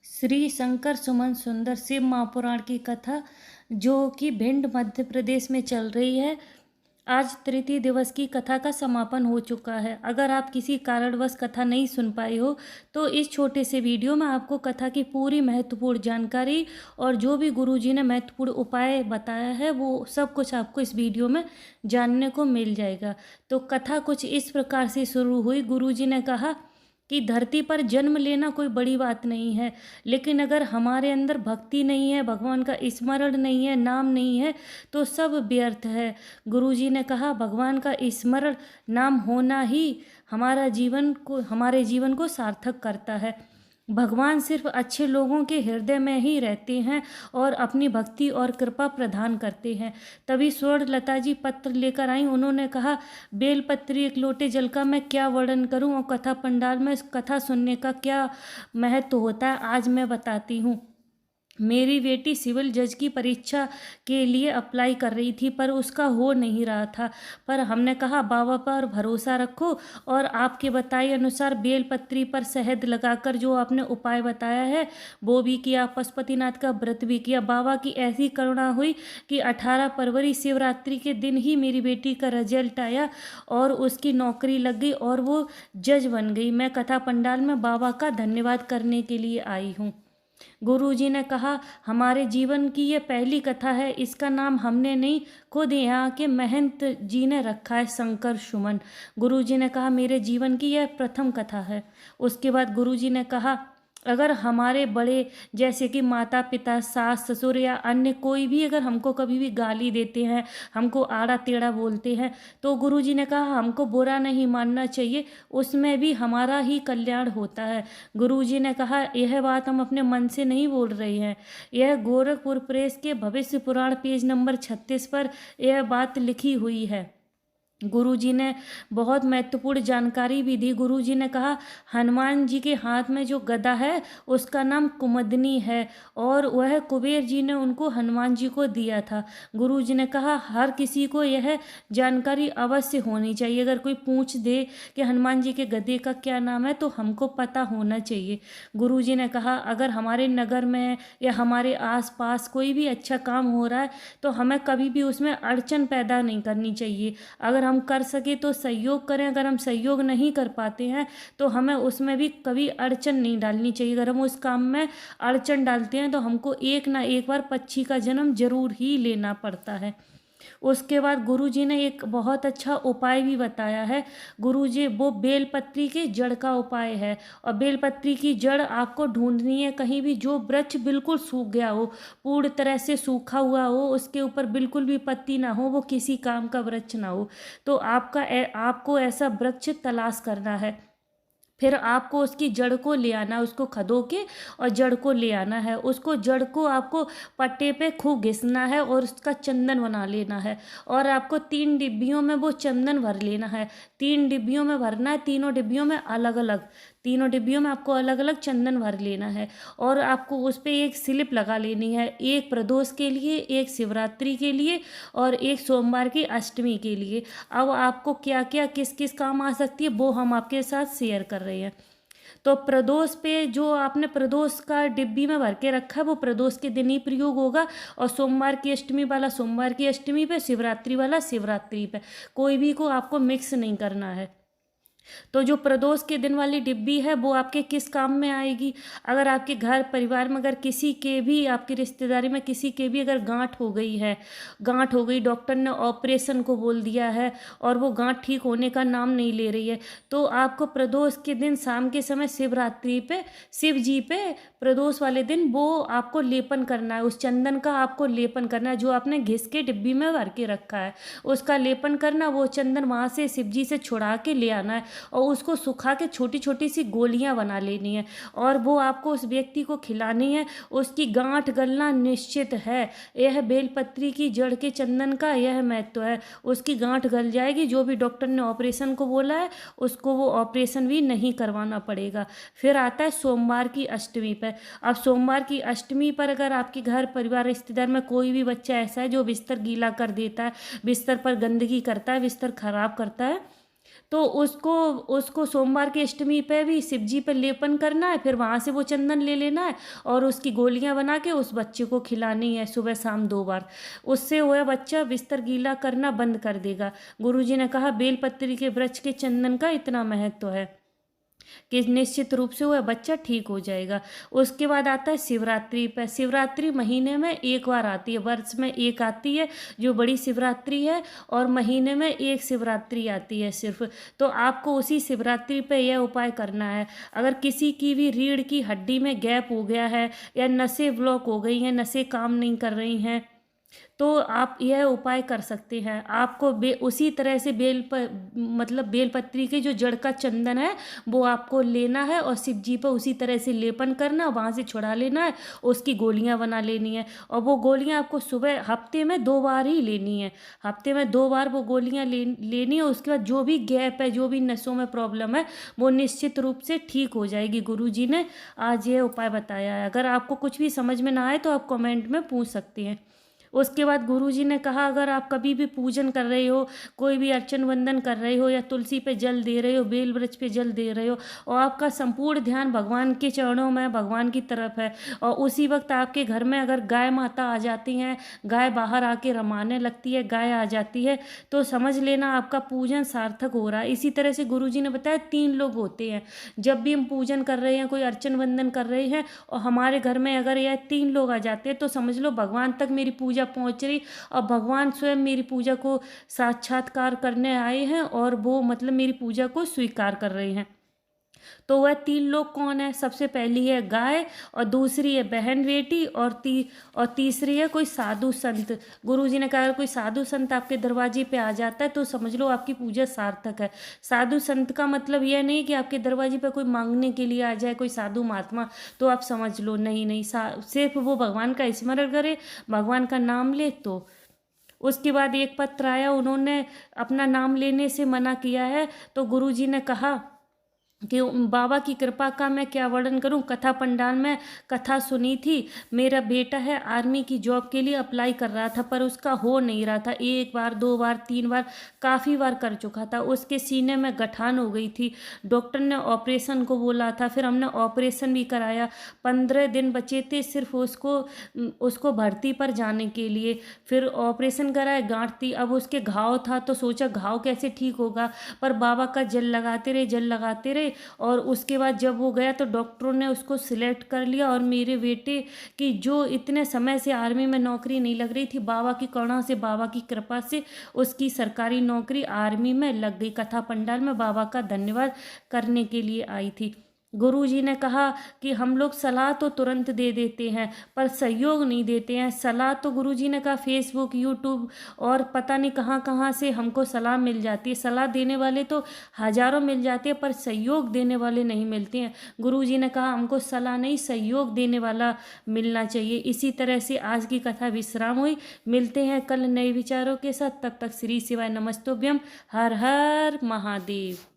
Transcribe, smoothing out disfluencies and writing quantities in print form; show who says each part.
Speaker 1: श्री शंकर सुमन सुंदर शिव महापुराण की कथा जो कि भिंड मध्य प्रदेश में चल रही है। आज तृतीय दिवस की कथा का समापन हो चुका है। अगर आप किसी कारणवश कथा नहीं सुन पाए हो तो इस छोटे से वीडियो में आपको कथा की पूरी महत्वपूर्ण जानकारी और जो भी गुरुजी ने महत्वपूर्ण उपाय बताया है वो सब कुछ आपको इस वीडियो में जानने को मिल जाएगा। तो कथा कुछ इस प्रकार से शुरू हुई। गुरुजी ने कहा कि धरती पर जन्म लेना कोई बड़ी बात नहीं है, लेकिन अगर हमारे अंदर भक्ति नहीं है, भगवान का स्मरण नहीं है, नाम नहीं है तो सब व्यर्थ है। गुरुजी ने कहा भगवान का स्मरण नाम होना ही हमारे जीवन को सार्थक करता है। भगवान सिर्फ अच्छे लोगों के हृदय में ही रहते हैं और अपनी भक्ति और कृपा प्रदान करते हैं। तभी स्वर्णलता जी पत्र लेकर आई। उन्होंने कहा बेलपत्री एक लोटे जल का मैं क्या वर्णन करूं और कथा पंडाल में कथा सुनने का क्या महत्व होता है आज मैं बताती हूँ। मेरी बेटी सिविल जज की परीक्षा के लिए अप्लाई कर रही थी पर उसका हो नहीं रहा था, पर हमने कहा बाबा पर भरोसा रखो और आपके बताए अनुसार बेलपत्री पर शहद लगाकर जो आपने उपाय बताया है वो भी किया, पशुपतिनाथ का व्रत भी किया। बाबा की ऐसी करुणा हुई कि 18 फरवरी शिवरात्रि के दिन ही मेरी बेटी का रिजल्ट आया और उसकी नौकरी लग गई और वो जज बन गई। मैं कथा पंडाल में बाबा का धन्यवाद करने के लिए आई हूँ। गुरुजी ने कहा हमारे जीवन की ये पहली कथा है, इसका नाम हमने नहीं खुद यहाँ के महंत जी ने रखा है, शंकर सुमन। गुरुजी ने कहा मेरे जीवन की यह प्रथम कथा है। उसके बाद गुरुजी ने कहा अगर हमारे बड़े जैसे कि माता पिता सास ससुर या अन्य कोई भी अगर हमको कभी भी गाली देते हैं, हमको आड़ा टेढ़ा बोलते हैं तो गुरुजी ने कहा हमको बुरा नहीं मानना चाहिए, उसमें भी हमारा ही कल्याण होता है। गुरुजी ने कहा यह बात हम अपने मन से नहीं बोल रहे हैं, यह गोरखपुर प्रेस के भविष्य पुराण पेज नंबर 36 पर यह बात लिखी हुई है। गुरुजी ने बहुत महत्वपूर्ण जानकारी भी दी। गुरुजी ने कहा हनुमान जी के हाथ में जो गदा है उसका नाम कुमुदनी है और वह कुबेर जी ने उनको हनुमान जी को दिया था। गुरुजी ने कहा हर किसी को यह जानकारी अवश्य होनी चाहिए। अगर कोई पूछ दे कि हनुमान जी के गदे का क्या नाम है तो हमको पता होना चाहिए। गुरुजी ने कहा अगर हमारे नगर में या हमारे आसपास कोई भी अच्छा काम हो रहा है तो हमें कभी भी उसमें अड़चन पैदा नहीं करनी चाहिए। अगर हम कर सके तो सहयोग करें, अगर हम सहयोग नहीं कर पाते हैं तो हमें उसमें भी कभी अड़चन नहीं डालनी चाहिए। अगर हम उस काम में अड़चन डालते हैं तो हमको एक ना एक बार पक्षी का जन्म जरूर ही लेना पड़ता है। उसके बाद गुरुजी ने एक बहुत अच्छा उपाय भी बताया है। गुरुजी वो बेलपत्री के जड़ का उपाय है और बेलपत्री की जड़ आपको ढूंढनी है कहीं भी जो वृक्ष बिल्कुल सूख गया हो, पूर्ण तरह से सूखा हुआ हो, उसके ऊपर बिल्कुल भी पत्ती ना हो, वो किसी काम का वृक्ष ना हो, तो आपको ऐसा वृक्ष तलाश करना है। फिर आपको उसकी जड़ को ले आना, उसको खदो के और जड़ को ले आना है। उसको जड़ को आपको पट्टे पे खूब घिसना है और उसका चंदन बना लेना है और आपको 3 डिब्बियों में वो चंदन भर लेना है। 3 डिब्बियों में भरना है, तीनों डिब्बियों में अलग अलग, तीनों डिब्बियों में आपको अलग अलग चंदन भर लेना है और आपको उस पर एक स्लिप लगा लेनी है, एक प्रदोष के लिए, एक शिवरात्रि के लिए और एक सोमवार की अष्टमी के लिए। अब आपको क्या क्या किस किस काम आ सकती है वो हम आपके साथ शेयर कर रहे हैं। तो प्रदोष पे जो आपने प्रदोष का डिब्बी में भर के रखा है वो प्रदोष के दिन ही प्रयोग होगा और सोमवार की अष्टमी वाला सोमवार की अष्टमी पे, शिवरात्रि वाला शिवरात्रि पे, कोई भी को आपको मिक्स नहीं करना है। तो जो प्रदोष के दिन वाली डिब्बी है वो आपके किस काम में आएगी? अगर आपके घर परिवार में अगर किसी के भी, आपकी रिश्तेदारी में किसी के भी अगर गांठ हो गई है, गांठ हो गई, डॉक्टर ने ऑपरेशन को बोल दिया है और वो गांठ ठीक होने का नाम नहीं ले रही है, तो आपको प्रदोष के दिन शाम के समय शिवरात्रि पे, शिव जी पे प्रदोष वाले दिन वो आपको लेपन करना है, उस चंदन का आपको लेपन करना है जो आपने घिस के डिब्बी में भर के रखा है, उसका लेपन करना। वो चंदन वहाँ से शिव जी से छुड़ा के ले आना है और उसको सुखा के छोटी छोटी सी गोलियां बना लेनी है और वो आपको उस व्यक्ति को खिलानी है। उसकी गांठ गलना निश्चित है। यह बेलपत्री की जड़ के चंदन का यह महत्व है। उसकी गांठ गल जाएगी, जो भी डॉक्टर ने ऑपरेशन को बोला है उसको वो ऑपरेशन भी नहीं करवाना पड़ेगा। फिर आता है सोमवार की अष्टमी पर। अब सोमवार की अष्टमी पर अगर आपके घर परिवार रिश्तेदार में कोई भी बच्चा ऐसा है जो बिस्तर गीला कर देता है, बिस्तर पर गंदगी करता है, बिस्तर खराब करता है, तो उसको उसको सोमवार की अष्टमी पे भी शिव जी पे लेपन करना है, फिर वहाँ से वो चंदन ले लेना है और उसकी गोलियां बना के उस बच्चे को खिलानी है सुबह शाम 2 बार। उससे वह बच्चा बिस्तर गीला करना बंद कर देगा। गुरुजी ने कहा बेलपत्री के वृक्ष के चंदन का इतना महत्व है कि निश्चित रूप से वह बच्चा ठीक हो जाएगा। उसके बाद आता है शिवरात्रि पर। शिवरात्रि महीने में एक बार आती है, वर्ष में एक आती है जो बड़ी शिवरात्रि है, और महीने में एक शिवरात्रि आती है सिर्फ। तो आपको उसी शिवरात्रि पे यह उपाय करना है। अगर किसी की भी रीढ़ की हड्डी में गैप हो गया है या नसें ब्लॉक हो गई हैं, नसें काम नहीं कर रही हैं, तो आप यह उपाय कर सकते हैं। आपको उसी तरह से मतलब बेलपत्री के जो जड़ का चंदन है वो आपको लेना है और शिव जी पर उसी तरह से लेपन करना, वहाँ से छुड़ा लेना है, उसकी गोलियां बना लेनी है। और वो गोलियां आपको सुबह हफ्ते में 2 बार ही लेनी है। हफ्ते में 2 बार वो गोलियां लेनी है। उसके बाद जो भी गैप है, जो भी नसों में प्रॉब्लम है, वो निश्चित रूप से ठीक हो जाएगी। गुरुजी ने आज ये उपाय बताया है। अगर आपको कुछ भी समझ में ना आए तो आप कमेंट में पूछ सकते हैं। उसके बाद गुरुजी ने कहा अगर आप कभी भी पूजन कर रहे हो, कोई भी अर्चन वंदन कर रहे हो, या तुलसी पे जल दे रहे हो, बेल वृक्ष पे जल दे रहे हो, और आपका संपूर्ण ध्यान भगवान के चरणों में, भगवान की तरफ है, और उसी वक्त आपके घर में अगर गाय माता आ जाती हैं, गाय बाहर आके रमाने लगती है, गाय आ जाती है, तो समझ लेना आपका पूजन सार्थक हो रहा है। इसी तरह से गुरुजी ने बताया 3 लोग होते हैं। जब भी हम पूजन कर रहे हैं, कोई अर्चन वंदन कर रहे हैं, और हमारे घर में अगर यह 3 लोग आ जाते हैं, तो समझ लो भगवान तक मेरी पूजा पहुंच रही, और भगवान स्वयं मेरी पूजा को साक्षात्कार करने आए हैं, और वो मतलब मेरी पूजा को स्वीकार कर रहे हैं। तो वह 3 लोग कौन है? सबसे पहली है गाय, और दूसरी है बहन बेटी, और तीसरी है कोई साधु संत। गुरुजी ने कहा अगर कोई साधु संत आपके दरवाजे पे आ जाता है तो समझ लो आपकी पूजा सार्थक है। साधु संत का मतलब यह नहीं कि आपके दरवाजे पे कोई मांगने के लिए आ जाए, कोई साधु महात्मा, तो आप समझ लो नहीं नहीं, सिर्फ वो भगवान का स्मरण करे, भगवान का नाम ले। तो उसके बाद एक पत्र आया, उन्होंने अपना नाम लेने से मना किया है। तो गुरुजी ने कहा कि बाबा की कृपा का मैं क्या वर्णन करूं। कथा पंडाल में कथा सुनी थी। मेरा बेटा है आर्मी की जॉब के लिए अप्लाई कर रहा था, पर उसका हो नहीं रहा था। 1 बार 2 बार 3 बार काफ़ी बार कर चुका था। उसके सीने में गठान हो गई थी। डॉक्टर ने ऑपरेशन को बोला था, फिर हमने ऑपरेशन भी कराया। 15 दिन बचे थे सिर्फ उसको भर्ती पर जाने के लिए। फिर ऑपरेशन कराया, गांठ थी। अब उसके घाव था तो सोचा घाव कैसे ठीक होगा, पर बाबा का जल लगाते रहे। और उसके बाद जब वो गया तो डॉक्टरों ने उसको सिलेक्ट कर लिया, और मेरे बेटे की जो इतने समय से आर्मी में नौकरी नहीं लग रही थी, बाबा की करुणा से, बाबा की कृपा से उसकी सरकारी नौकरी आर्मी में लग गई। कथा पंडाल में बाबा का धन्यवाद करने के लिए आई थी। गुरुजी ने कहा कि हम लोग सलाह तो तुरंत दे देते हैं पर सहयोग नहीं देते हैं। सलाह तो गुरुजी ने कहा फेसबुक, यूट्यूब और पता नहीं कहाँ कहाँ से हमको सलाह मिल जाती है। सलाह देने वाले तो हजारों मिल जाते हैं पर सहयोग देने वाले नहीं मिलते हैं। गुरुजी ने कहा हमको सलाह नहीं, सहयोग देने वाला मिलना चाहिए। इसी तरह से आज की कथा विश्राम हुई। मिलते हैं कल नए विचारों के साथ। तब तक श्री शिवाय नमस्तुभ्यम। हर हर महादेव।